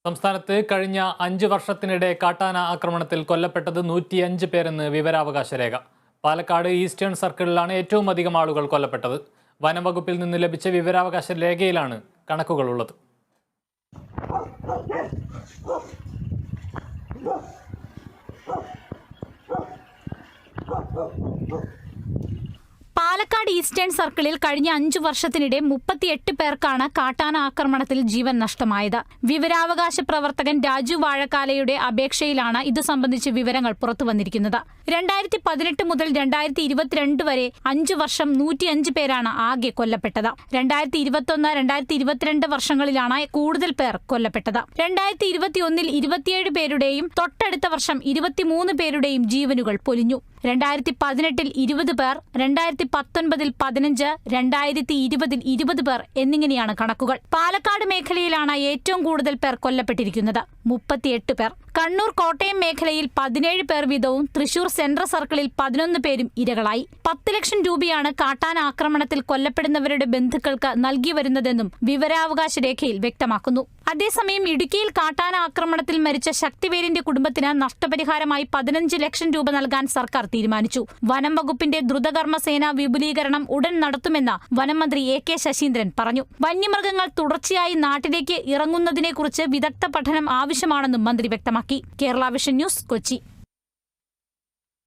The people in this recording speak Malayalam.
സംസ്ഥാനത്ത് കഴിഞ്ഞ 5 വർഷത്തിനിടെ കാട്ടാന ആക്രമണത്തിൽ കൊല്ലപ്പെട്ടത് 105 പേരെന്ന് വിവരാവകാശ രേഖ. പാലക്കാട് ഈസ്റ്റേൺ സർക്കിളിലാണ് ഏറ്റവും അധികം ആളുകൾ കൊല്ലപ്പെട്ടത്. വനം വകുപ്പിൽ നിന്ന് ലഭിച്ച വിവരാവകാശ രേഖയിലാണ് കണക്കുകളുള്ളത്. പാലക്കാട് ഈസ്റ്റേൺ സർക്കിളിൽ കഴിഞ്ഞ 5 വർഷത്തിനിടെ 38 പേർക്കാണ് കാട്ടാന ആക്രമണത്തിൽ ജീവൻ നഷ്ടമായത്. വിവരാവകാശ പ്രവർത്തകൻ രാജു വാഴക്കാലയുടെ അപേക്ഷയിലാണ് ഇതു സംബന്ധിച്ച് വിവരങ്ങൾ പുറത്തുവന്നിരിക്കുന്നത്. 2018 മുതൽ 2022 വരെ 5 വർഷം 105 പേരാണ് ആകെ കൊല്ലപ്പെട്ടത്. 2021-2022 വർഷങ്ങളിലാണ് കൂടുതൽ പേർ കൊല്ലപ്പെട്ടത്. 2021-ൽ 27 പേരുടെയും തൊട്ടടുത്ത വർഷം 23 പേരുടെയും ജീവനുകൾ പൊലിഞ്ഞു. 2018-ൽ 20 പേർ, 2019-ൽ 15, 2020-ൽ 20 പേർ എന്നിങ്ങനെയാണ് കണക്കുകൾ. പാലക്കാട് മേഖലയിലാണ് ഏറ്റവും കൂടുതൽ പേർ കൊല്ലപ്പെട്ടിരിക്കുന്നത്, 38 പേർ. കണ്ണൂർ, കോട്ടയം മേഖലയിൽ 17 പേർ വീതവും തൃശൂർ സെൻട്രൽ സർക്കിളിൽ 11 പേരും ഇരകളായി. 10 ലക്ഷം രൂപയാണ് കാട്ടാന ആക്രമണത്തിൽ കൊല്ലപ്പെടുന്നവരുടെ ബന്ധുക്കൾക്ക് നൽകി വരുന്നതെന്നും വിവരാവകാശ രേഖയിൽ വ്യക്തമാക്കുന്നു. അതേസമയം ഇടുക്കിയിൽ കാട്ടാന ആക്രമണത്തിൽ മരിച്ച ശക്തിവേലിന്റെ കുടുംബത്തിന് നഷ്ടപരിഹാരമായി 15 ലക്ഷം രൂപ നൽകാൻ സർക്കാർ തീരുമാനിച്ചു. വനം വകുപ്പിന്റെ ദ്രുതകർമ്മസേന വിപുലീകരണം ഉടൻ നടത്തുമെന്ന് വനം മന്ത്രി AK ശശീന്ദ്രൻ പറഞ്ഞു. വന്യമൃഗങ്ങൾ തുടർച്ചയായി നാട്ടിലേക്ക് ഇറങ്ങുന്നതിനെക്കുറിച്ച് വിദഗ്ധ പഠനം ആവശ്യമാണെന്നും മന്ത്രി വ്യക്തമാക്കി. Kerala vision news, Kochi.